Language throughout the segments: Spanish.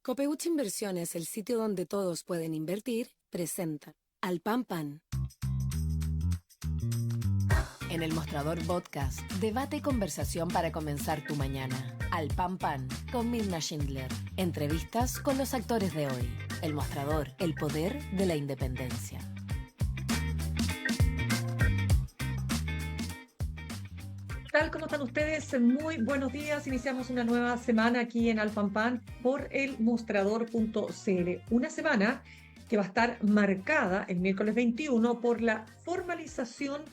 Copeuch Inversiones, el sitio donde todos pueden invertir, presenta Al Pan Pan. En el Mostrador Podcast, debate y conversación para comenzar tu mañana. Al Pan Pan, con Mirna Schindler. Entrevistas con los actores de hoy. El Mostrador, el poder de la independencia. ¿Qué tal? ¿Cómo están ustedes? Muy buenos días. Iniciamos una nueva semana aquí en Al Pan Pan por el mostrador.cl. Una semana que va a estar marcada el miércoles 21 por la formalización,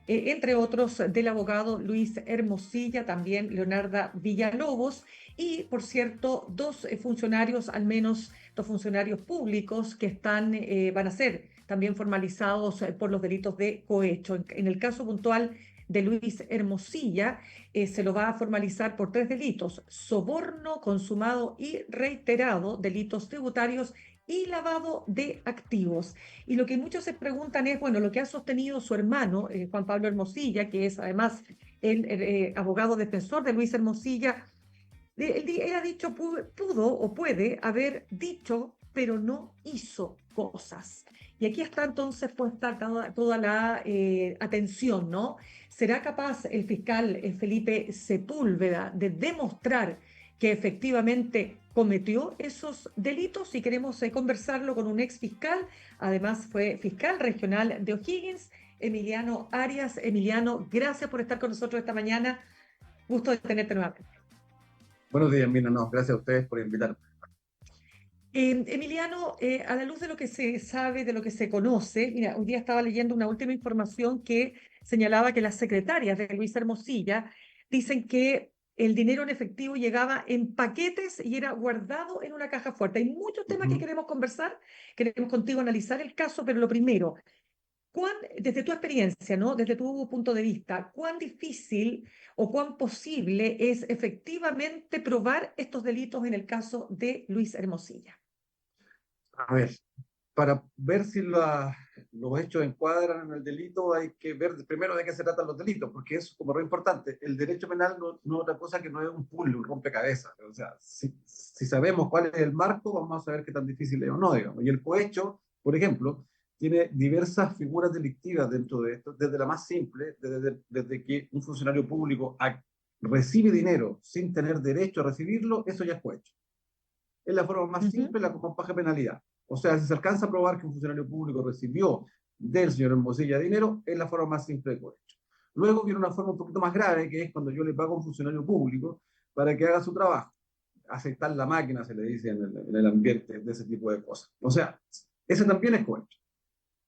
entre otros, del abogado Luis Hermosilla, también Leonarda Villalobos y, por cierto, dos funcionarios, al menos dos funcionarios públicos que van a ser también formalizados por los delitos de cohecho. En el caso puntual de Luis Hermosilla, se lo va a formalizar por 3 delitos: soborno consumado y reiterado, delitos tributarios y lavado de activos. Y lo que muchos se preguntan es, bueno, lo que ha sostenido su hermano, Juan Pablo Hermosilla, que es además el abogado defensor de Luis Hermosilla. Él ha dicho, pudo o puede haber dicho, pero no hizo cosas. Y aquí está entonces puesta toda la atención, ¿no? ¿Será capaz el fiscal Felipe Sepúlveda de demostrar que efectivamente cometió esos delitos? Y queremos conversarlo con un ex fiscal, además fue fiscal regional de O'Higgins, Emiliano Arias. Emiliano, gracias por estar con nosotros esta mañana. Gusto de tenerte nuevamente. Buenos días, Mina. No, gracias a ustedes por invitarme. Emiliano, a la luz de lo que se sabe, de lo que se conoce, mira, hoy día estaba leyendo una última información que señalaba que las secretarias de Luis Hermosilla dicen que el dinero en efectivo llegaba en paquetes y era guardado en una caja fuerte. Hay muchos temas que queremos conversar, queremos contigo analizar el caso, pero lo primero, desde tu experiencia, ¿no? Desde tu punto de vista, ¿cuán difícil o cuán posible es efectivamente probar estos delitos en el caso de Luis Hermosilla? A ver, para ver si los hechos encuadran en el delito, hay que ver primero de qué se tratan los delitos, porque eso es como lo importante. El derecho penal no es otra cosa que no es un puzzle, un rompecabezas. O sea, si sabemos cuál es el marco, vamos a saber qué tan difícil es o no, digamos. Y el cohecho, por ejemplo, tiene diversas figuras delictivas dentro de esto, desde la más simple, desde que un funcionario público recibe dinero sin tener derecho a recibirlo, eso ya es cohecho. Es la forma más simple, la con más baja penalidad. O sea, si se alcanza a probar que un funcionario público recibió del señor Hermosilla dinero, es la forma más simple de cohecho. Luego viene una forma un poquito más grave, que es cuando yo le pago a un funcionario público para que haga su trabajo. Aceptar la máquina, se le dice en el ambiente de ese tipo de cosas. O sea, ese también es cohecho.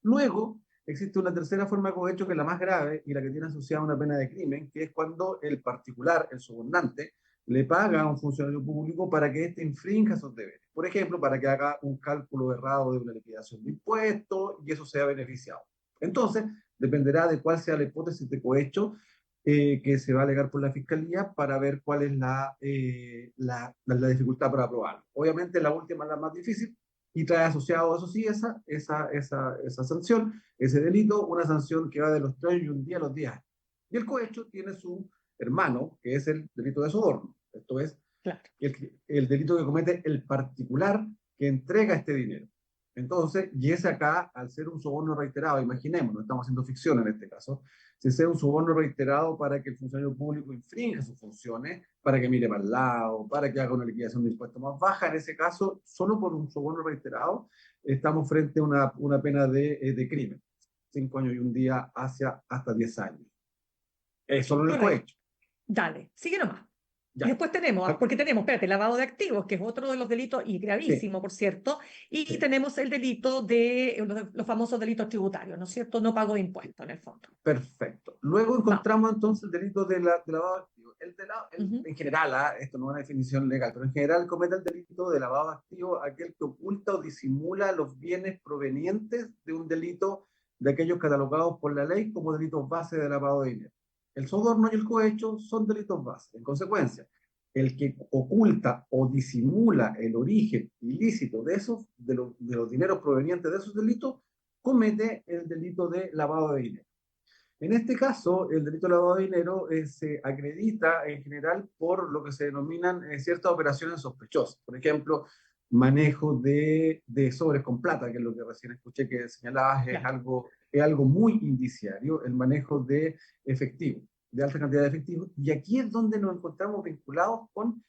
Luego existe una tercera forma de cohecho, que es la más grave y la que tiene asociada una pena de crimen, que es cuando el particular, el sobornante, le paga a un funcionario público para que éste infrinja sus deberes. Por ejemplo, para que haga un cálculo errado de una liquidación de impuestos y eso sea beneficiado. Entonces, dependerá de cuál sea la hipótesis de cohecho que se va a alegar por la Fiscalía para ver cuál es la dificultad para aprobarlo. Obviamente, la última es la más difícil y trae asociado, eso sí, esa sanción, ese delito, una sanción que va de los 3 y un día a los 10 años. Y el cohecho tiene su hermano, que es el delito de soborno. Esto es claro, el delito que comete el particular que entrega este dinero. Entonces, y ese acá, al ser un soborno reiterado, imaginemos, no estamos haciendo ficción en este caso, si sea un soborno reiterado para que el funcionario público infrinja sus funciones, para que mire para el lado, para que haga una liquidación de impuestos más baja, en ese caso, solo por un soborno reiterado, estamos frente a una pena de crimen. 5 años y un día hasta 10 años. Eso no lo he hecho. Dale, sigue nomás. Ya. Y después espérate, lavado de activos, que es otro de los delitos, y gravísimo, sí, por cierto, y sí, tenemos el delito de los famosos delitos tributarios, ¿no es cierto? No pago de impuestos, en el fondo. Perfecto. Luego encontramos entonces el delito de lavado de activos. En general, esto no es una definición legal, pero en general comete el delito de lavado de activos aquel que oculta o disimula los bienes provenientes de un delito de aquellos catalogados por la ley como delitos base de lavado de dinero. El soborno y el cohecho son delitos base. En consecuencia, el que oculta o disimula el origen ilícito de los dineros provenientes de esos delitos comete el delito de lavado de dinero. En este caso, el delito de lavado de dinero se acredita en general por lo que se denominan ciertas operaciones sospechosas. Por ejemplo, manejo de sobres con plata, que es lo que recién escuché que señalabas, Claro. es algo muy indiciario, el manejo de efectivo, de alta cantidad de efectivo, y aquí es donde nos encontramos vinculados con,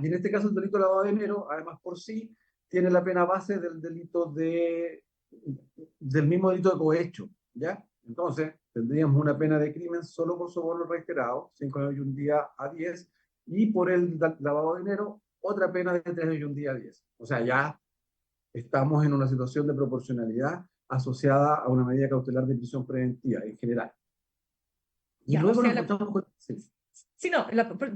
y en este caso el delito de lavado de dinero, además por sí, tiene la pena base del delito del mismo delito de cohecho, ¿ya? Entonces, tendríamos una pena de crimen solo por soborno reiterado, 5 años y un día a 10, y por el lavado de dinero, otra pena de 3 años y un día a 10. O sea, ya estamos en una situación de proporcionalidad asociada a una medida cautelar de prisión preventiva en general. Y Ya, o luego nos sea, encontramos con... Sí. sí, no,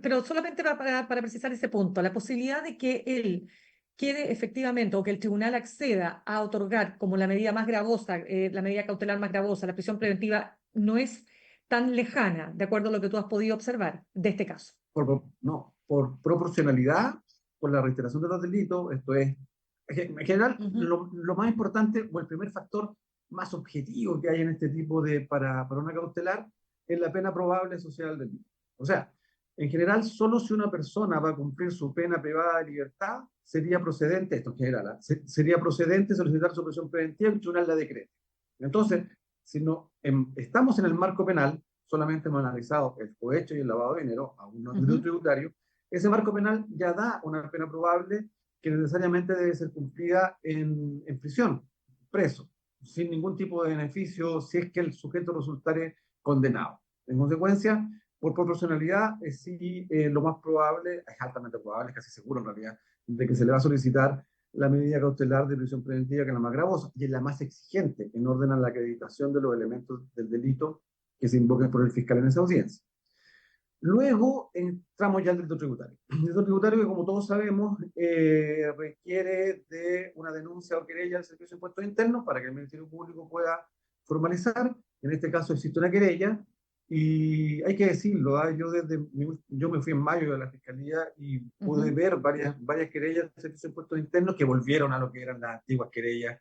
pero solamente para precisar ese punto, la posibilidad de que él quede efectivamente o que el tribunal acceda a otorgar como la medida más gravosa, la medida cautelar más gravosa, la prisión preventiva, no es tan lejana, de acuerdo a lo que tú has podido observar de este caso. No, por proporcionalidad, por la reiteración de los delitos, esto es, en general, Ujú, lo más importante o el primer factor más objetivo que hay en este tipo para una cautelar es la pena probable social del delito. O sea, en general, solo si una persona va a cumplir su pena privada de libertad, sería procedente, esto en general, sería procedente solicitar su prisión preventiva y el tribunal la decrete. Entonces, si no, estamos en el marco penal, solamente hemos analizado el cohecho y el lavado de dinero, aún no el delito ujú. tributario, ese marco penal ya da una pena probable que necesariamente debe ser cumplida en prisión, preso, sin ningún tipo de beneficio si es que el sujeto resultare condenado. En consecuencia, por proporcionalidad, sí, lo más probable, es altamente probable, es casi seguro en realidad, de que se le va a solicitar la medida cautelar de prisión preventiva, que es la más gravosa y es la más exigente en orden a la acreditación de los elementos del delito que se invoquen por el fiscal en esa audiencia. Luego entramos ya al delito tributario. El delito tributario que, como todos sabemos, requiere de una denuncia o querella al Servicio de Impuestos Internos para que el Ministerio Público pueda formalizar. En este caso existe una querella y hay que decirlo, yo me fui en mayo de la Fiscalía y pude Ujú. ver varias querellas del Servicio de Impuestos Internos que volvieron a lo que eran las antiguas querellas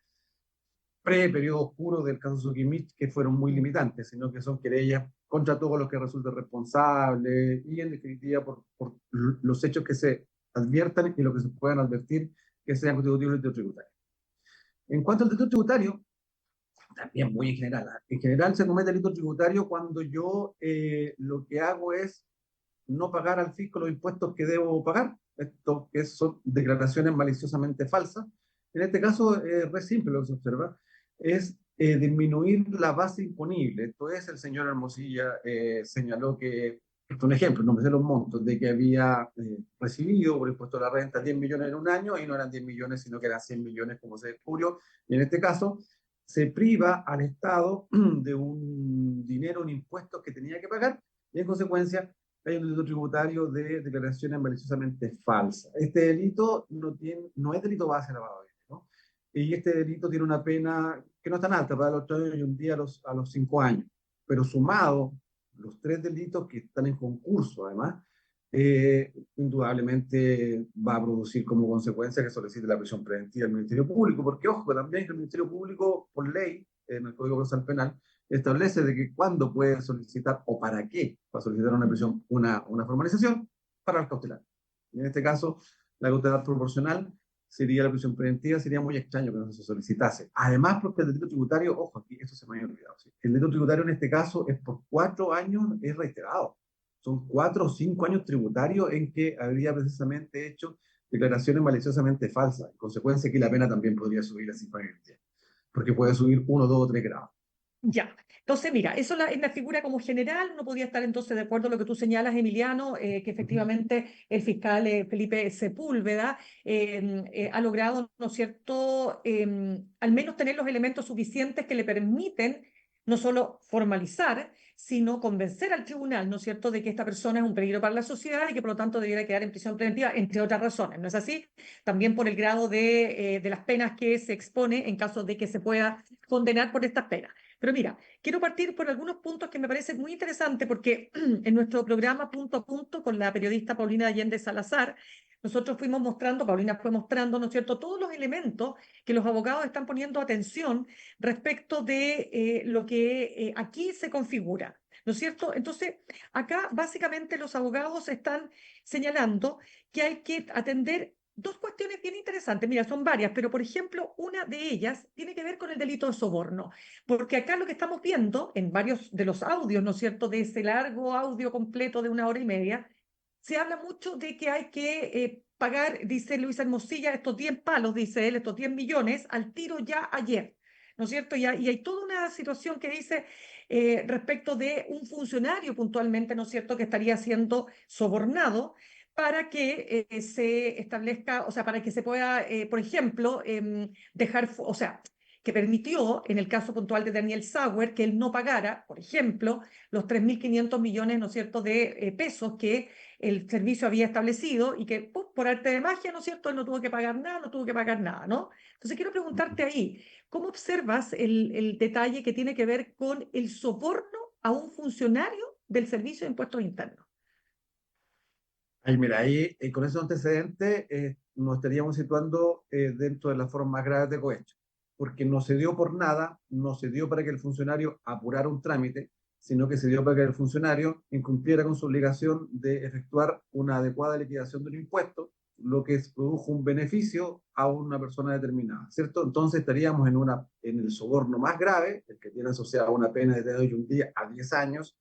pre-periodo oscuro del caso Sukimich, que fueron muy Mm. limitantes, sino que son querellas contra todos los que resulten responsables y, en definitiva, por los hechos que se adviertan y lo que se puedan advertir que sean constitutivos del delito tributario. En cuanto al delito tributario, también muy en general. En general se comete delito tributario cuando yo lo que hago es no pagar al fisco los impuestos que debo pagar. Esto que son declaraciones maliciosamente falsas. En este caso, es re simple lo que se observa, es disminuir la base imponible. Esto es, el señor Hermosilla señaló que, esto es un ejemplo, no me sé los montos, de que había recibido por impuesto a la renta 10 millones en un año y no eran 10 millones, sino que eran 100 millones, como se descubrió. Y en este caso, se priva al Estado de un dinero, un impuesto que tenía que pagar, y en consecuencia hay un delito tributario de declaraciones maliciosamente falsas. Este delito no es delito base de lavado de dinero, ¿no? Y este delito tiene una pena que no es tan alta, para los 8 años y un día a los 5 años. Pero sumado, los tres delitos que están en concurso, además, indudablemente va a producir como consecuencia que solicite la prisión preventiva del Ministerio Público, porque ojo, también que el Ministerio Público, por ley, en el Código Procesal Penal, establece de que cuándo puede solicitar o para qué va a solicitar una prisión, una formalización para el cautelar. En este caso, la cautelar proporcional sería la prisión preventiva, sería muy extraño que no se solicitase. Además, porque el delito tributario, ojo, aquí esto se me había olvidado, ¿sí? El delito tributario en este caso es por 4 años, es reiterado. Son 4 o 5 años tributarios en que habría precisamente hecho declaraciones maliciosamente falsas. En consecuencia, que la pena también podría subir a 5 años, porque puede subir 1, 2 o 3 grados. Ya, entonces mira, eso es la figura como general, uno podría estar entonces de acuerdo a lo que tú señalas, Emiliano, que efectivamente el fiscal Felipe Sepúlveda ha logrado, ¿no es cierto?, al menos tener los elementos suficientes que le permiten no solo formalizar, sino convencer al tribunal, ¿no es cierto?, de que esta persona es un peligro para la sociedad y que por lo tanto debiera quedar en prisión preventiva, entre otras razones, ¿no es así? También por el grado de las penas que se expone en caso de que se pueda condenar por estas penas. Pero mira, quiero partir por algunos puntos que me parecen muy interesantes porque en nuestro programa Punto a Punto con la periodista Paulina Allende Salazar, nosotros fuimos mostrando, Paulina fue mostrando, ¿no es cierto?, todos los elementos que los abogados están poniendo atención respecto de lo que aquí se configura, ¿no es cierto? Entonces, acá básicamente los abogados están señalando que hay que atender dos cuestiones bien interesantes. Mira, son varias, pero por ejemplo, una de ellas tiene que ver con el delito de soborno, porque acá lo que estamos viendo en varios de los audios, ¿no es cierto?, de ese largo audio completo de 1 hora y media, se habla mucho de que hay que pagar, dice Luis Hermosilla, estos 10 palos, dice él, estos 10 millones al tiro ya ayer, ¿no es cierto? Y hay toda una situación que dice respecto de un funcionario puntualmente, ¿no es cierto?, que estaría siendo sobornado para que se establezca, o sea, para que se pueda, por ejemplo, dejar, o sea, que permitió, en el caso puntual de Daniel Sauer, que él no pagara, por ejemplo, los 3.500 millones, ¿no es cierto?, de pesos que el servicio había establecido y que por arte de magia, ¿no es cierto?, él no tuvo que pagar nada, no tuvo que pagar nada, ¿no? Entonces quiero preguntarte ahí, ¿cómo observas el detalle que tiene que ver con el soborno a un funcionario del Servicio de Impuestos Internos? Ahí, mira, ahí con esos antecedentes nos estaríamos situando dentro de las formas más graves de cohecho, porque no se dio por nada, no se dio para que el funcionario apurara un trámite, sino que se dio para que el funcionario incumpliera con su obligación de efectuar una adecuada liquidación de un impuesto, lo que produjo un beneficio a una persona determinada, ¿cierto? Entonces estaríamos en el soborno más grave, el que tiene asociada una pena de hoy un día a 10 años,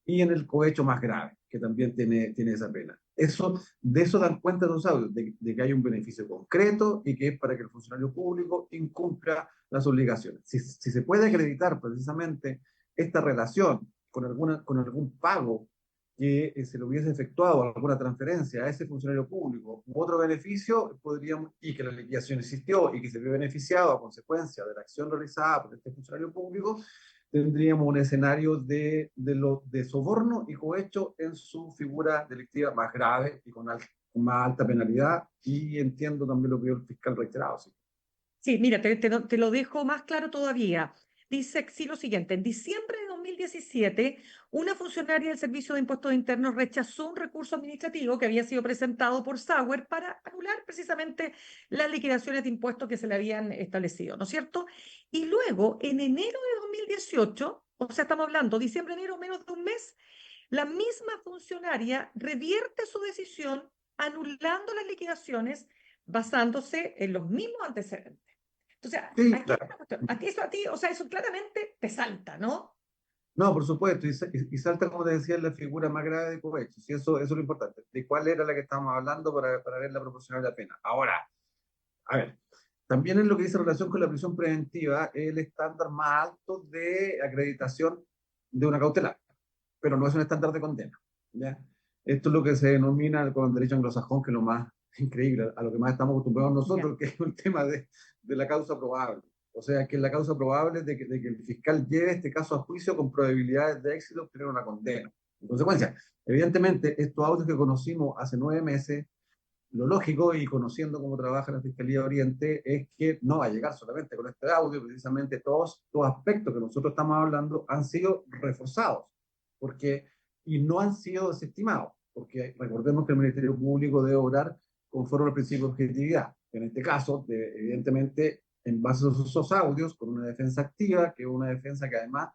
y en el cohecho más grave, que también tiene esa pena. De eso dan cuenta los audios, de que hay un beneficio concreto y que es para que el funcionario público incumpla las obligaciones. Si se puede acreditar precisamente esta relación con algún pago que se le hubiese efectuado, alguna transferencia a ese funcionario público u otro beneficio, y que la liquidación existió y que se vio beneficiado a consecuencia de la acción realizada por este funcionario público, tendríamos un escenario de soborno y cohecho en su figura delictiva más grave y con más alta penalidad, y entiendo también lo que dio el fiscal reiterado. ¿Sí? Sí, mira, te lo dejo más claro todavía. Dice sí lo siguiente, en diciembre de 2017, una funcionaria del Servicio de Impuestos Internos rechazó un recurso administrativo que había sido presentado por Sauer para anular precisamente las liquidaciones de impuestos que se le habían establecido, ¿no es cierto? Y luego, en enero de 2018, o sea, estamos hablando diciembre, enero, menos de un mes, la misma funcionaria revierte su decisión anulando las liquidaciones basándose en los mismos antecedentes. Entonces, Sí, aquí hay claro. una cuestión. A ti, o sea, eso claramente te salta, ¿no? No, por supuesto, y salta, como te decía, en la figura más grave de cohecho. Sí, eso es lo importante. ¿De cuál era la que estábamos hablando para ver la proporcionalidad de la pena? Ahora, a ver, también en lo que dice relación con la prisión preventiva, el estándar más alto de acreditación de una cautelar, pero no es un estándar de condena. ¿Ya? Esto es lo que se denomina con el derecho anglosajón, que es lo más increíble, a lo que más estamos acostumbrados Ya. nosotros, que es el tema de la causa probable. O sea, que es la causa probable de que el fiscal lleve este caso a juicio con probabilidades de éxito obtener una condena. En consecuencia, evidentemente, estos autos que conocimos hace 9 meses, lo lógico, y conociendo cómo trabaja la Fiscalía de Oriente, es que no va a llegar solamente con este audio. Precisamente todos los aspectos que nosotros estamos hablando han sido reforzados porque, y no han sido desestimados, porque recordemos que el Ministerio Público debe obrar conforme al principio de objetividad. En este caso, evidentemente, en base a esos audios, con una defensa activa, que es una defensa que además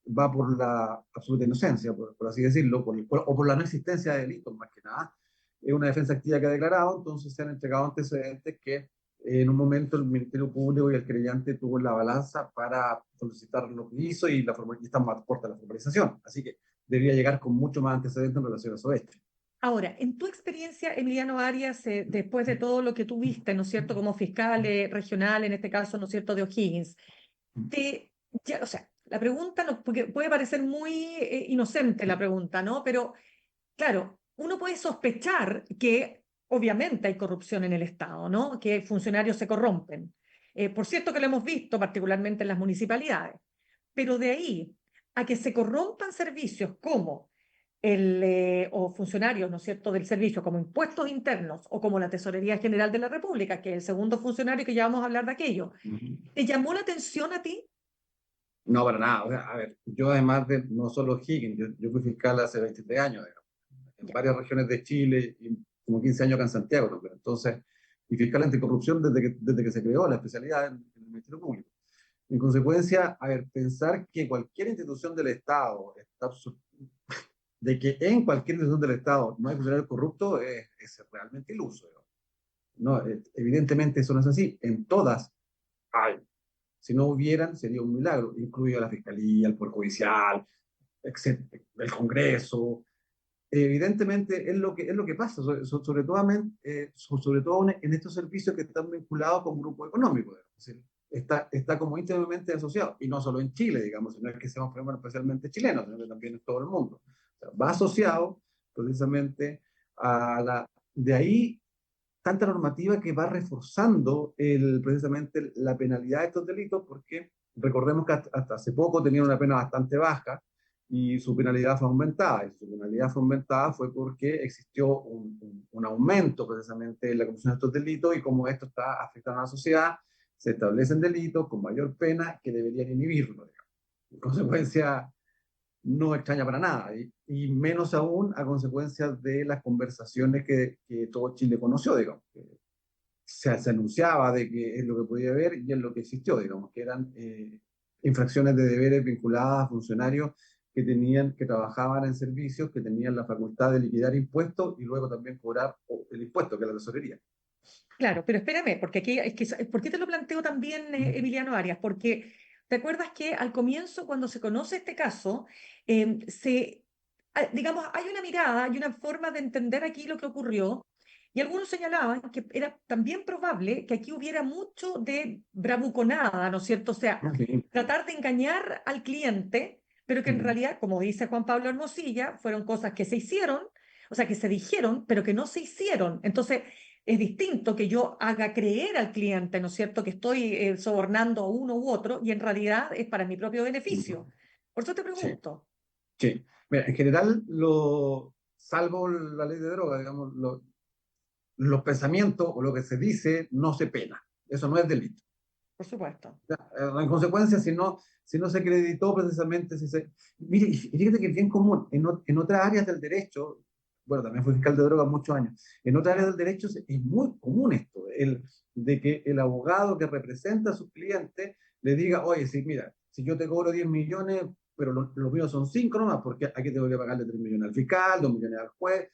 va por la absoluta inocencia, por así decirlo, o por la no existencia de delitos, más que nada. Es una defensa activa que ha declarado, entonces se han entregado antecedentes que en un momento el Ministerio Público y el creyente tuvo la balanza para solicitar lo que hizo, y está más corta la formalización. Así que debería llegar con mucho más antecedentes en relación a esos hechos. Ahora, en tu experiencia, Emiliano Arias, después de todo lo que tú viste, ¿no es cierto?, como fiscal regional, en este caso, ¿no es cierto?, de O'Higgins, o sea, la pregunta, porque puede parecer muy inocente la pregunta, ¿no? Pero claro, uno puede sospechar que obviamente hay corrupción en el Estado, ¿no? Que funcionarios se corrompen. Por cierto que lo hemos visto particularmente en las municipalidades, pero de ahí a que se corrompan servicios como o funcionarios, ¿no es cierto?, del servicio, como impuestos internos o como la Tesorería General de la República, que es el segundo funcionario que ya vamos a hablar de aquello. ¿Te llamó la atención a ti? No, para nada. O sea, a ver, yo además de no solo Higgins, yo fui fiscal hace 23 años, digamos, en Ya. varias regiones de Chile y como 15 años acá en Santiago, ¿no? Pero entonces, y fiscal anticorrupción desde que se creó la especialidad en el Ministerio Público. En consecuencia, a ver, pensar que cualquier institución del Estado de que en cualquier institución del Estado no hay funcionarios corruptos es realmente iluso, ¿no? No, evidentemente eso no es así. En todas hay. Si no hubieran, sería un milagro, incluido la Fiscalía, el Poder Judicial, etcétera, el Congreso. Evidentemente es lo que pasa, sobre todo en estos servicios que están vinculados con grupos económicos. Es decir, está como íntimamente asociado, y no solo en Chile, digamos, no es que sea un fenómeno especialmente chileno, sino que también en todo el mundo. O sea, va asociado precisamente a la... De ahí tanta normativa que va reforzando precisamente la penalidad de estos delitos, porque recordemos que hasta hace poco tenían una pena bastante baja y su penalidad fue aumentada. Y su penalidad fue aumentada fue porque existió un aumento precisamente en la comisión de estos delitos, y como esto está afectando a la sociedad, se establecen delitos con mayor pena que deberían inhibirlo, digamos. En consecuencia, no extraña para nada, y menos aún a consecuencia de las conversaciones que todo Chile conoció, digamos. Que se anunciaba de que es lo que podía haber y es lo que existió, digamos, que eran infracciones de deberes vinculadas a funcionarios que trabajaban en servicios, que tenían la facultad de liquidar impuestos y luego también cobrar el impuesto, que es la tesorería. Claro, pero espérame, porque aquí es que, ¿por qué te lo planteo también, Emiliano Arias? Porque te acuerdas que al comienzo, cuando se conoce este caso, digamos, hay una mirada, hay una forma de entender aquí lo que ocurrió, y algunos señalaban que era también probable que aquí hubiera mucho de bravuconada, ¿no es cierto? O sea, Ah, sí. tratar de engañar al cliente, pero que en Mm. realidad, como dice Juan Pablo Hermosilla, fueron cosas que se hicieron, o sea, que se dijeron, pero que no se hicieron. Entonces, es distinto que yo haga creer al cliente, ¿no es cierto?, que estoy sobornando a uno u otro y en realidad es para mi propio beneficio. Por eso te Sí, pregunto. sí. Mira, en general, salvo la ley de droga, digamos, los pensamientos o lo que se dice no se pena. Eso no es delito. Por supuesto. En consecuencia, si no se acreditó precisamente, mire, y fíjate que es bien común, en otras áreas del derecho, bueno, también fui fiscal de drogas muchos años, en otras áreas Ya. del derecho es muy común esto, de que el abogado que representa a su cliente le diga, oye, sí, mira, si yo te cobro 10 millones, pero los míos son 5 nomás, porque aquí tengo que pagarle 3 millones al fiscal, 2 millones al juez,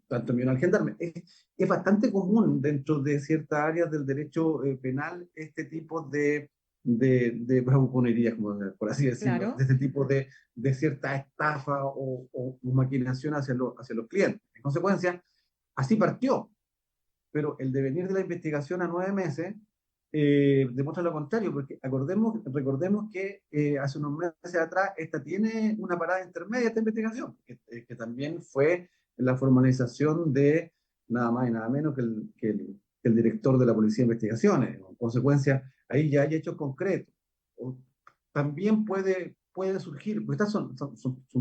tanto millones al gendarme. Es bastante común dentro de ciertas áreas del derecho penal este tipo de bravuconerías, como por así decirlo, de Claro. este tipo de cierta estafa o maquinación hacia los clientes. En consecuencia, así partió, pero el devenir de la investigación a 9 meses demuestra lo contrario, porque recordemos que hace unos meses atrás esta tiene una parada intermedia, esta investigación, que también fue la formalización de nada más y nada menos que el director de la Policía de Investigaciones. En consecuencia, ahí ya hay hechos concretos. También puede surgir, porque estas son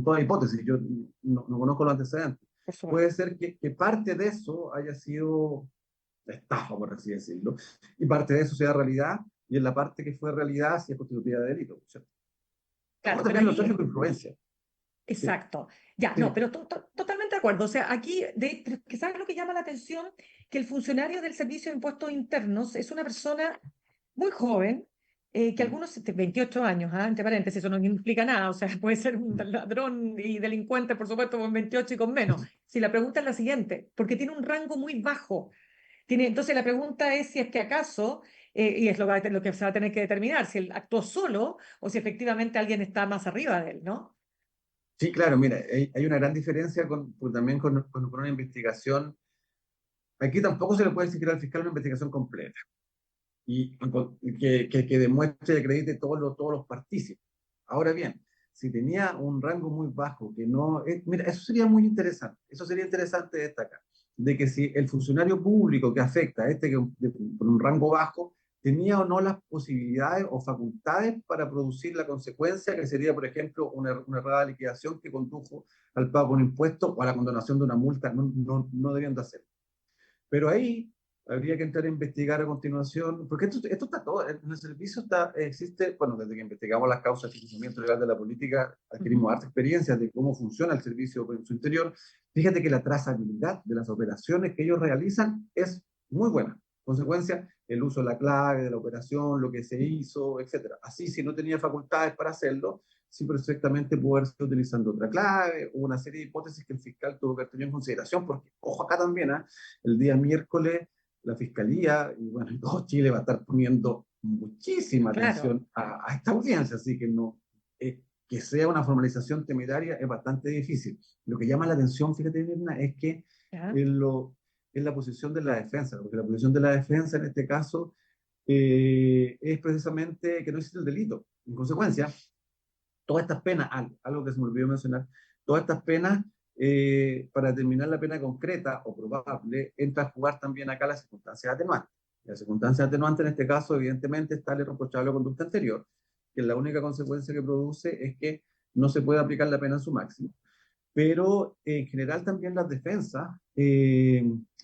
todas hipótesis, yo no conozco los antecedentes. Por Puede supuesto. ser que parte de eso haya sido estafa, por así decirlo, y parte de eso sea realidad, y en la parte que fue realidad sí es constitutiva de delito, ¿cierto? Como Claro, pero también los ahí, tráficos de influencia. Sí, exacto. Ya, no, sí. pero totalmente de acuerdo. O sea, aquí, que ¿sabes lo que llama la atención? Que el funcionario del Servicio de Impuestos Internos es una persona muy joven, que algunos, 28 años, entre paréntesis, eso no implica nada, o sea, puede ser un ladrón y delincuente, por supuesto, con 28 y con menos. Si la pregunta es la siguiente, porque tiene un rango muy bajo. Entonces la pregunta es si es que acaso, y es lo que se va a tener que determinar, si él actuó solo o si efectivamente alguien está más arriba de él, ¿no? Sí, claro, mira, hay una gran diferencia también con una investigación. Aquí tampoco se le puede exigir al fiscal una investigación completa y que demuestre y acredite todos los partícipes. Ahora bien, si tenía un rango muy bajo, que no, mira, eso sería interesante destacar, de que si el funcionario público que afecta a con un rango bajo, tenía o no las posibilidades o facultades para producir la consecuencia, que sería, por ejemplo, una errada liquidación que condujo al pago de un impuesto o a la condonación de una multa, no debían de hacer. Pero ahí habría que entrar a investigar a continuación, porque esto está todo, en el servicio existe, bueno, desde que investigamos las causas de financiamiento legal de la política, adquirimos Ujú. harta experiencia de cómo funciona el servicio en su interior. Fíjate que la trazabilidad de las operaciones que ellos realizan es muy buena. Consecuencia, el uso de la clave de la operación, lo que se hizo, etcétera. Así, si no tenía facultades para hacerlo, sí perfectamente pudo haber sido utilizando otra clave o una serie de hipótesis que el fiscal tuvo que tener en consideración, porque, ojo acá también, el día miércoles la Fiscalía, y bueno, todo Chile va a estar poniendo muchísima Claro. atención a esta audiencia, así que no, que sea una formalización temeraria es bastante difícil. Lo que llama la atención, fíjate, Mirna, es que ¿Ya? es la posición de la defensa, porque la posición de la defensa en este caso es precisamente que no existe el delito. En consecuencia, todas estas penas, algo que se me olvidó mencionar, todas estas penas, para determinar la pena concreta o probable, entra a jugar también acá las circunstancias atenuantes. La circunstancia atenuante en este caso, evidentemente, está el irreprochable conducta anterior, que la única consecuencia que produce es que no se puede aplicar la pena en su máximo. Pero en general también las defensas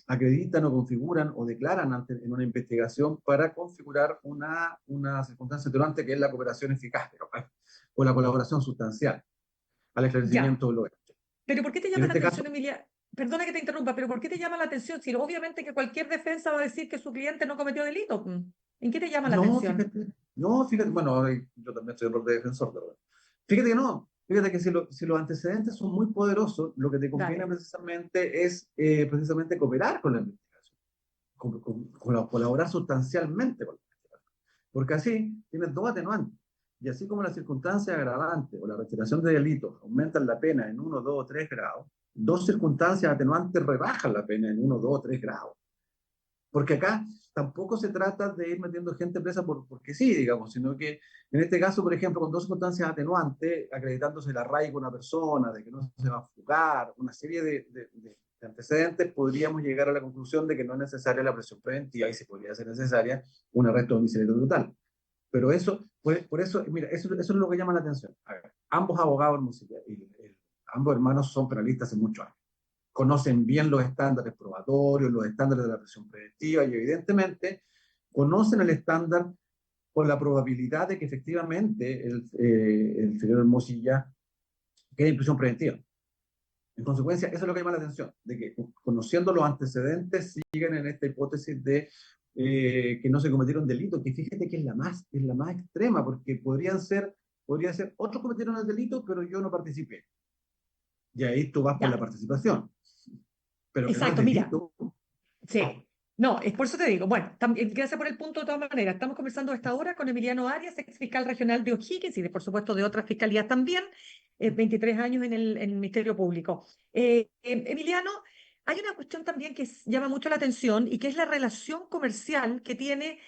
acreditan o configuran o declaran en una investigación para configurar una circunstancia atenuante que es la cooperación eficaz, o la colaboración sustancial al Ya. esclarecimiento de los hechos. Pero ¿por qué te En llama la este caso, atención, Emilia? Perdona que te interrumpa, pero ¿por qué te llama la atención? Si obviamente que cualquier defensa va a decir que su cliente no cometió delito. ¿En qué te llama la no, atención? fíjate, no, fíjate, bueno, ahora yo también estoy en rol de defensor, pero fíjate que no, fíjate que si los antecedentes son muy poderosos, lo que te conviene Dale. precisamente es precisamente cooperar con la investigación, colaborar sustancialmente con la investigación, porque así tienes dos atenuantes. Y así como la circunstancia agravante o la retiración de delitos aumentan la pena en 1, 2 o 3 grados, dos circunstancias atenuantes rebajan la pena en 1, 2 o 3 grados. Porque acá tampoco se trata de ir metiendo gente presa porque sí, digamos, sino que en este caso, por ejemplo, con dos circunstancias atenuantes, acreditándose el arraigo de una persona, de que no se va a fugar, una serie de antecedentes, podríamos llegar a la conclusión de que no es necesaria la presión preventiva y si podría ser necesaria un arresto domiciliario total. Pero eso, por eso, mira, eso es lo que llama la atención. A ver, ambos abogados ambos hermanos son penalistas hace muchos años, conocen bien los estándares probatorios, los estándares de la presión preventiva y evidentemente conocen el estándar con la probabilidad de que efectivamente el señor Hermosilla quede en prisión preventiva. En consecuencia, eso es lo que llama la atención, de que conociendo los antecedentes siguen en esta hipótesis de que no se cometieron delitos, que fíjate que es la más extrema, porque podría ser, otros cometieron el delito, pero yo no participé. Y ahí tú vas por la Ya. participación, pero que no es Exacto, mira. delito. Sí. No, es por eso te digo. Bueno, también, gracias por el punto de todas maneras. Estamos conversando a esta hora con Emiliano Arias, ex fiscal regional de O'Higgins y por supuesto de otras fiscalías también, 23 años en el Ministerio Público. Emiliano, hay una cuestión también que llama mucho la atención y que es la relación comercial que tiene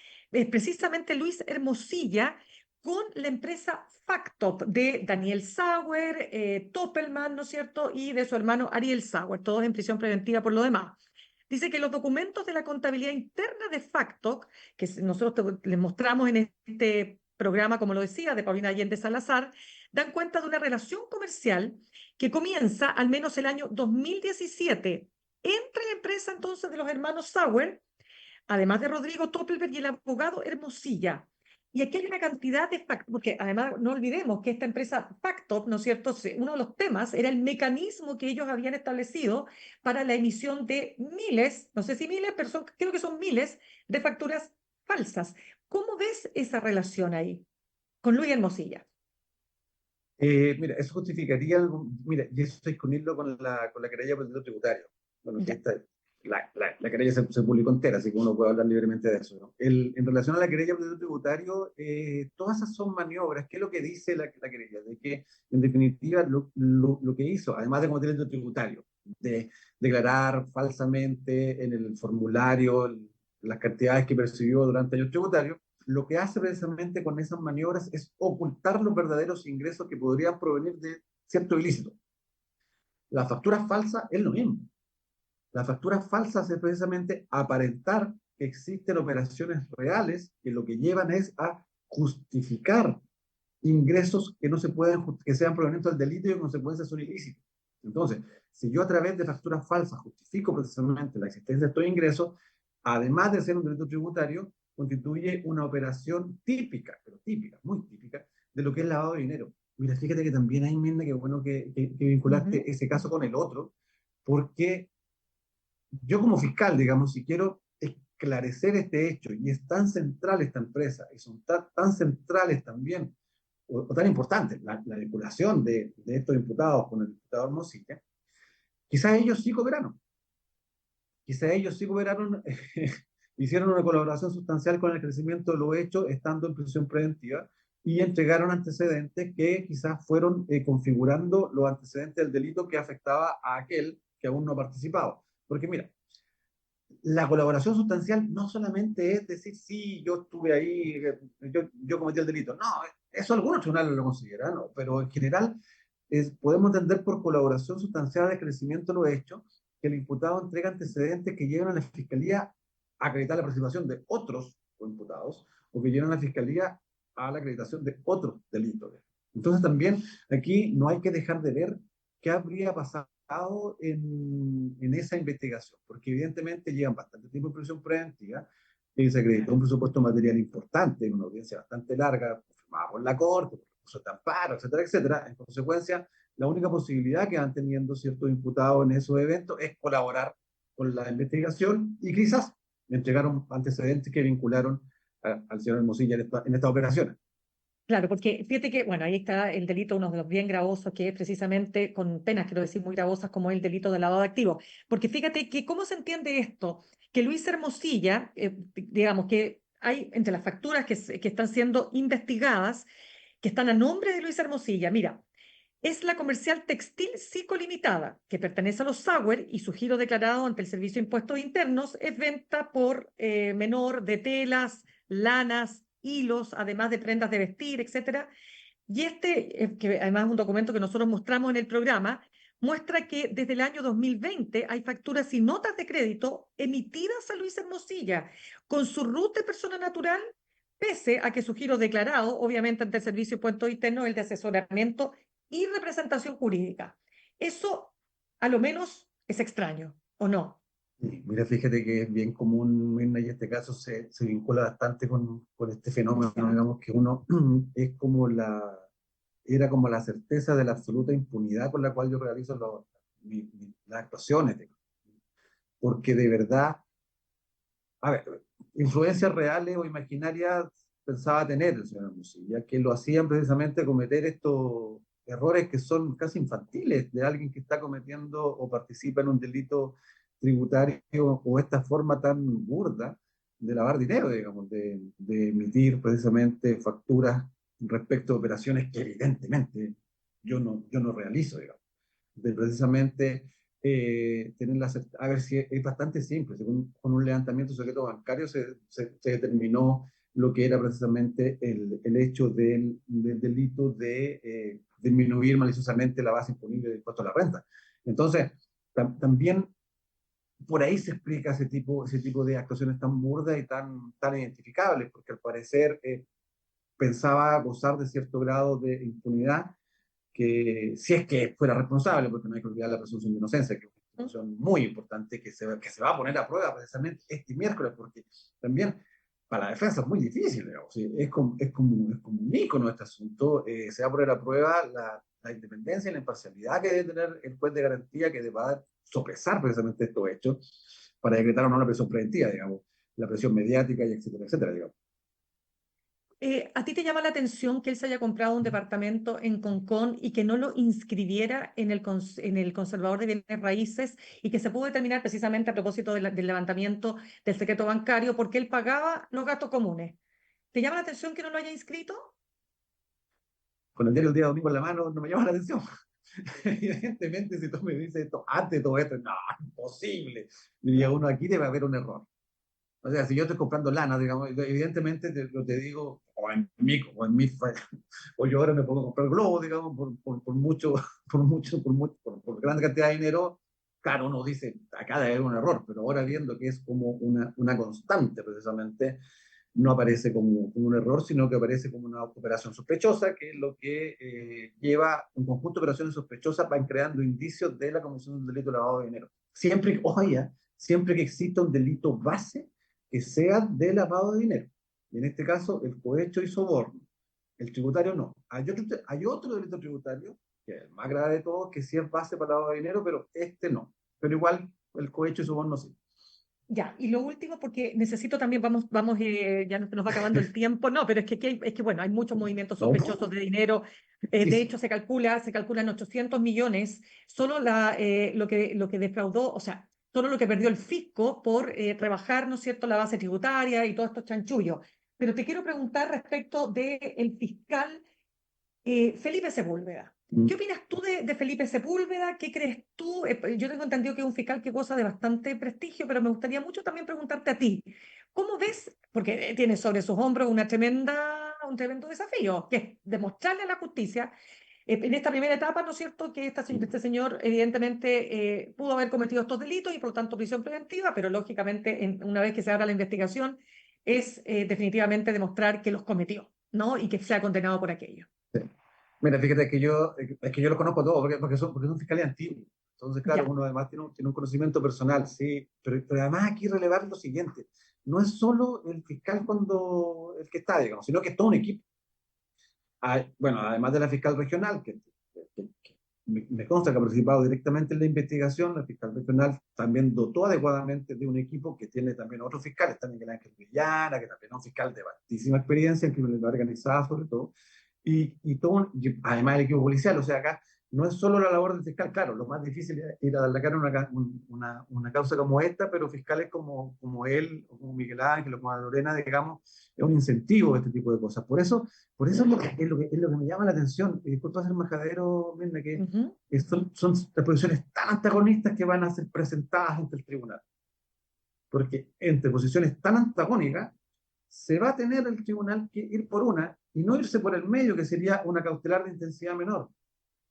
precisamente Luis Hermosilla con la empresa Factop de Daniel Sauer, Toppelman, ¿no es cierto? Y de su hermano Ariel Sauer, todos en prisión preventiva por lo demás. Dice que los documentos de la contabilidad interna de Factoc, que nosotros les mostramos en este programa, como lo decía, de Paulina Allende Salazar, dan cuenta de una relación comercial que comienza al menos el año 2017 entre la empresa entonces de los hermanos Sauer, además de Rodrigo Toppelberg y el abogado Hermosilla. Y aquí hay una cantidad de factores, porque además no olvidemos que esta empresa Factop, ¿no es cierto? Uno de los temas era el mecanismo que ellos habían establecido para la emisión de miles, no sé si miles, pero creo que son miles de facturas falsas. ¿Cómo ves esa relación ahí con Luis Hermosilla? Mira, eso justificaría, mira, y eso está disponible con la querella por delito tributario. Bueno, que Ya. la querella se publicó entera, así que uno puede hablar libremente de eso, ¿no? En relación a la querella por delito tributario, todas esas son maniobras. ¿Qué es lo que dice la querella? De que, en definitiva, lo que hizo, además de cometer el delito tributario, de declarar falsamente en el formulario las cantidades que percibió durante años tributarios, lo que hace precisamente con esas maniobras es ocultar los verdaderos ingresos que podrían provenir de cierto ilícito. La factura falsa es lo mismo. Las facturas falsas es precisamente aparentar que existen operaciones reales que lo que llevan es a justificar ingresos que no se pueden, que sean provenientes del delito y en consecuencia son ilícitos. Entonces, si yo a través de facturas falsas justifico precisamente la existencia de estos ingresos, además de ser un delito tributario, constituye una operación típica, pero típica, muy típica, de lo que es lavado de dinero. Mira, fíjate que también hay, Mirna, que bueno que Ujú. vinculaste ese caso con el otro, porque yo como fiscal, digamos, si quiero esclarecer este hecho, y es tan central esta empresa, y son tan centrales también, o tan importantes, la vinculación de estos imputados con el imputado Hermosilla, quizás ellos sí cooperaron, hicieron una colaboración sustancial con el crecimiento de los hechos estando en prisión preventiva y entregaron antecedentes que quizás fueron configurando los antecedentes del delito que afectaba a aquel que aún no participaba. Porque mira, la colaboración sustancial no solamente es decir, sí, yo estuve ahí, yo cometí el delito. No, eso algunos tribunales lo consideran, ¿no? Pero en general podemos entender por colaboración sustancial de crecimiento de los hechos que el imputado entrega antecedentes que llevan a la fiscalía a acreditar la participación de otros imputados o que llevan a la fiscalía a la acreditación de otros delitos. Entonces también aquí no hay que dejar de ver qué habría pasado en esa investigación, porque evidentemente llevan bastante tiempo en prisión preventiva y se acreditó un presupuesto material importante, una audiencia bastante larga, confirmada por la Corte, por recursos de amparo, etcétera, etcétera. En consecuencia, la única posibilidad que van teniendo ciertos imputados en esos eventos es colaborar con la investigación y quizás entregaron antecedentes que vincularon al señor Hermosilla en estas operaciones. Claro, porque fíjate que, bueno, ahí está el delito, uno de los bien gravosos, que es precisamente con penas, quiero decir, muy gravosas, como el delito de lavado de activos. Porque fíjate que, ¿cómo se entiende esto? Que Luis Hermosilla, digamos que hay entre las facturas que están siendo investigadas, que están a nombre de Luis Hermosilla, mira, es la comercial Textil Cico Limitada, que pertenece a los Sauer y su giro declarado ante el Servicio de Impuestos Internos es venta por menor de telas, lanas, hilos, además de prendas de vestir, etcétera. Y que además es un documento que nosotros mostramos en el programa, muestra que desde el año 2020 hay facturas y notas de crédito emitidas a Luis Hermosilla con su RUT de persona natural, pese a que su giro declarado, obviamente ante el Servicio de Impuestos Internos, es el de asesoramiento y representación jurídica. Eso, a lo menos, es extraño, ¿o no? Sí, mira, fíjate que es bien común, Mirna, y en este caso se vincula bastante con este fenómeno, digamos, que uno es como era como la certeza de la absoluta impunidad con la cual yo realizo las actuaciones, digamos. Porque de verdad, a ver, influencias reales o imaginarias pensaba tener el señor Hermosilla, que lo hacían precisamente cometer estos errores que son casi infantiles de alguien que está cometiendo o participa en un delito tributario o esta forma tan burda de lavar dinero, digamos, de emitir precisamente facturas respecto a operaciones que evidentemente yo no realizo, digamos, de precisamente tener a ver si es bastante simple, según con un levantamiento secreto bancario se determinó lo que era precisamente el hecho del delito de disminuir maliciosamente la base imponible del impuesto a la renta. Entonces, también por ahí se explica ese tipo de actuaciones tan burdas y tan identificables, porque al parecer pensaba gozar de cierto grado de impunidad, que si es que fuera responsable, porque no hay que olvidar la presunción de inocencia, que es una institución muy importante que se va a poner a prueba precisamente este miércoles, porque también para la defensa es muy difícil, digamos, ¿sí? Es como un ícono de este asunto, se va a poner a prueba la independencia y la imparcialidad que debe tener el juez de garantía que va sopesar precisamente estos hechos para decretar o no la presión preventiva, digamos, la presión mediática y etcétera, digamos. ¿A ti te llama la atención que él se haya comprado un departamento en Concón y que no lo inscribiera en el conservador de bienes raíces y que se pudo determinar precisamente a propósito del levantamiento del secreto bancario porque él pagaba los gastos comunes? ¿Te llama la atención que no lo haya inscrito? Con el diario El Día Domingo en la mano no me llama la atención. Evidentemente, si tú me dices esto antes de todo esto, no, imposible. Diría uno, aquí debe haber un error. O sea, si yo estoy comprando lana, digamos, evidentemente te digo, o yo ahora me puedo comprar globo, digamos, por mucho, por gran cantidad de dinero, claro, uno dice, acá debe haber un error, pero ahora viendo que es como una constante, precisamente, no aparece como un error, sino que aparece como una operación sospechosa, que es lo que lleva un conjunto de operaciones sospechosas, van creando indicios de la comisión del delito de lavado de dinero. Siempre que exista un delito base que sea de lavado de dinero. Y en este caso, el cohecho y soborno. El tributario no. Hay otro delito tributario, que es el más grave de todos, que sí es base para lavado de dinero, pero este no. Pero igual, el cohecho y soborno sí. Ya, y lo último, porque necesito también, ya nos va acabando el tiempo, no, pero bueno, hay muchos movimientos ¿No? sospechosos de dinero, Sí, de sí. hecho se calculan 800 millones, solo lo que defraudó, o sea, solo lo que perdió el fisco por rebajar, ¿no es cierto?, la base tributaria y todos estos chanchullos. Pero te quiero preguntar respecto del fiscal Felipe Sepúlveda. ¿Qué opinas tú de Felipe Sepúlveda? ¿Qué crees tú? Yo tengo entendido que es un fiscal que goza de bastante prestigio, pero me gustaría mucho también preguntarte a ti. ¿Cómo ves? Porque tiene sobre sus hombros un tremendo desafío, que es demostrarle a la justicia en esta primera etapa, ¿no es cierto?, que este señor evidentemente pudo haber cometido estos delitos y por lo tanto prisión preventiva, pero lógicamente una vez que se abra la investigación es definitivamente demostrar que los cometió, ¿no? Y que sea condenado por aquello. Sí. Mira, fíjate que es que yo lo conozco todo, porque son fiscales antiguos. Entonces, claro, Ya, uno además tiene un conocimiento personal, sí, pero además aquí relevar lo siguiente, no es solo el fiscal cuando el que está, digamos, sino que es todo un equipo. Bueno, además de la fiscal regional, que me consta que ha participado directamente en la investigación, la fiscal regional también dotó adecuadamente de un equipo que tiene también otros fiscales, está Miguel Ángel Villana, que también es un fiscal de vastísima experiencia en criminalidad organizada sobre todo, y además el equipo policial, o sea, acá no es solo la labor del fiscal, claro, lo más difícil es ir a dar la cara a una causa como esta, pero fiscales como él, o como Miguel Ángel, o como Lorena, digamos, es un incentivo este tipo de cosas. Por eso es lo que me llama la atención, y disculpa ser majadero, Mirna, ujú, que son las posiciones tan antagonistas que van a ser presentadas ante el tribunal, porque entre posiciones tan antagónicas, se va a tener el tribunal que ir por una y no irse por el medio, que sería una cautelar de intensidad menor.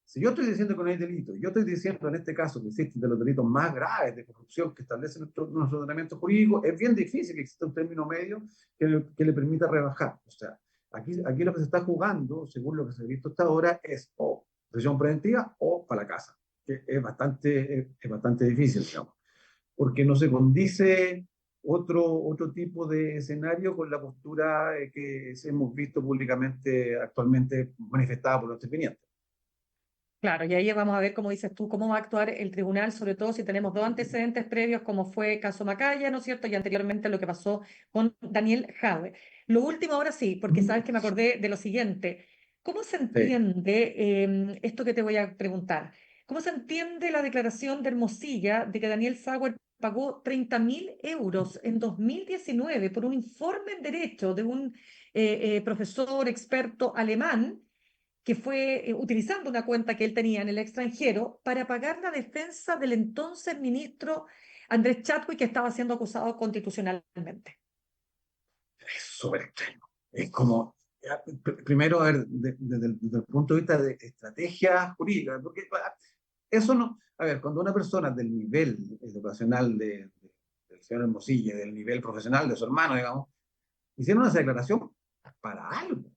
Si yo estoy diciendo que no hay delito, yo estoy diciendo en este caso que existen de los delitos más graves de corrupción que establece nuestro ordenamiento jurídico, es bien difícil que exista un término medio que le permita rebajar. O sea, aquí lo que se está jugando, según lo que se ha visto hasta ahora, es o prisión preventiva o para la casa, que es bastante difícil, digamos, porque no se condice otro tipo de escenario con la postura que hemos visto públicamente actualmente manifestada por los intervinientes. claro, y ahí vamos a ver, como dices tú, cómo va a actuar el tribunal, sobre todo si tenemos dos antecedentes previos, como fue caso Macaya, ¿no es cierto? Y anteriormente lo que pasó con Daniel Jadwe. Lo último ahora sí, porque sabes que me acordé de lo siguiente. ¿Cómo se Sí. entiende esto que te voy a preguntar? ¿Cómo se entiende la declaración de Hermosilla de que Daniel Sauer pagó 30.000 euros en 2019 por un informe en derecho de un profesor experto alemán? Que fue utilizando una cuenta que él tenía en el extranjero para pagar la defensa del entonces ministro Andrés Chadwick, que estaba siendo acusado constitucionalmente. Es súper extraño. Es como, primero, a ver, desde el punto de vista de estrategia jurídica, porque eso no, a ver, cuando una persona del nivel educacional del señor Hermosilla, del nivel profesional de su hermano, digamos, hicieron esa declaración para algo.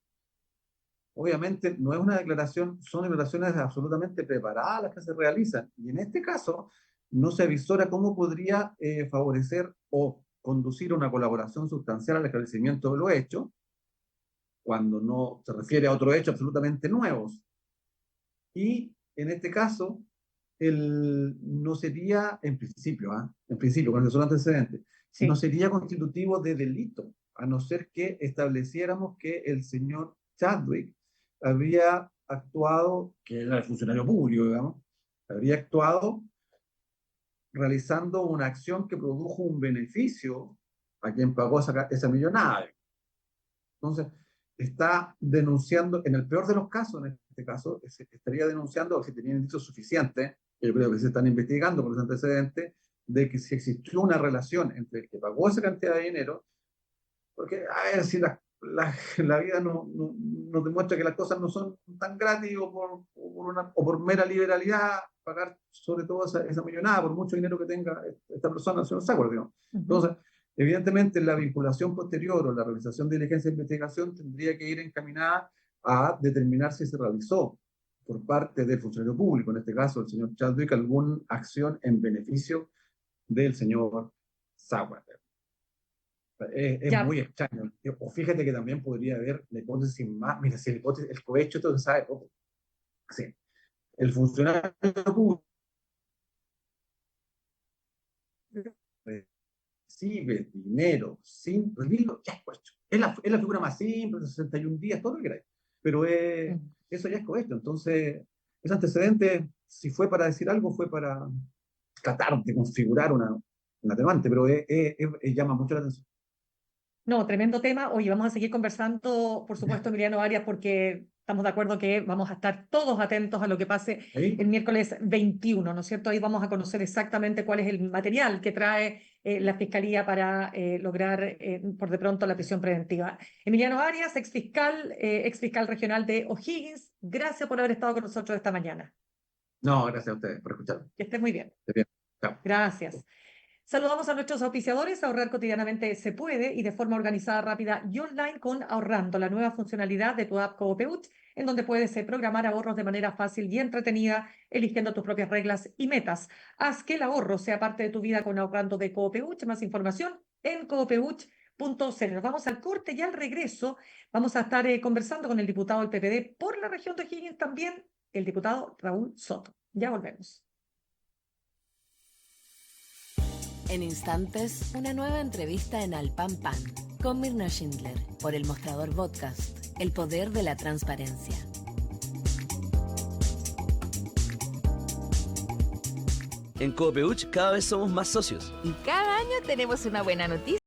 Obviamente no es una declaración, son declaraciones absolutamente preparadas las que se realizan. Y en este caso no se avisora cómo podría favorecer o conducir una colaboración sustancial al esclarecimiento de los hechos, cuando no se refiere a otros hechos absolutamente nuevos. Y en este caso, no sería, en principio, cuando son antecedentes, no Sí, sería constitutivo de delito, a no ser que estableciéramos que el señor Chadwick habría actuado, que era el funcionario público, digamos, habría actuado realizando una acción que produjo un beneficio a quien pagó esa millonada. Entonces, está denunciando, en el peor de los casos, en este caso, estaría denunciando, si tenía indicios suficientes, que yo creo que se están investigando por los antecedentes, de que si existió una relación entre el que pagó esa cantidad de dinero, porque, a ver, si la vida nos demuestra que las cosas no son tan gratis o por mera liberalidad, pagar sobre todo esa millonada, por mucho dinero que tenga esta persona, el señor Sauer, digamos. ujú, Entonces, evidentemente, la vinculación posterior o la realización de diligencia de investigación tendría que ir encaminada a determinar si se realizó por parte del funcionario público, en este caso el señor Chadwick, alguna acción en beneficio del señor Sauer. Es ya, muy extraño. O fíjate que también podría haber la hipótesis más. Mira, si el cohecho, esto se sabe poco. Sí. El funcionario público recibe dinero sin recibirlo, ya es cohecho. Es la figura más simple, 61 días, todo lo que queráis. Pero mm, eso ya es cohecho. Entonces, ese antecedente, si fue para decir algo, fue tratar de configurar un atenuante, pero llama mucho la atención. No, tremendo tema. Oye, vamos a seguir conversando, por supuesto, Emiliano Arias, porque estamos de acuerdo que vamos a estar todos atentos a lo que pase ¿Sí? el miércoles 21, ¿no es cierto? Ahí vamos a conocer exactamente cuál es el material que trae la Fiscalía para lograr, por de pronto, la prisión preventiva. Emiliano Arias, exfiscal regional de O'Higgins, gracias por haber estado con nosotros esta mañana. No, gracias a ustedes por escucharme. Que estés muy bien. Esté bien. Chao. Gracias. Saludamos a nuestros auspiciadores. Ahorrar cotidianamente se puede y de forma organizada, rápida y online con Ahorrando, la nueva funcionalidad de tu app Coopeuch, en donde puedes programar ahorros de manera fácil y entretenida, eligiendo tus propias reglas y metas. Haz que el ahorro sea parte de tu vida con Ahorrando de Coopeuch. Más información en coopeuch.cl. Nos vamos al corte y al regreso vamos a estar conversando con el diputado del PPD por la región de O'Higgins, también el diputado Raúl Soto. Ya volvemos. En instantes, una nueva entrevista en Al Pan Pan con Mirna Schindler por El Mostrador Podcast, el poder de la transparencia. En Coopeuch cada vez somos más socios. Y cada año tenemos una buena noticia.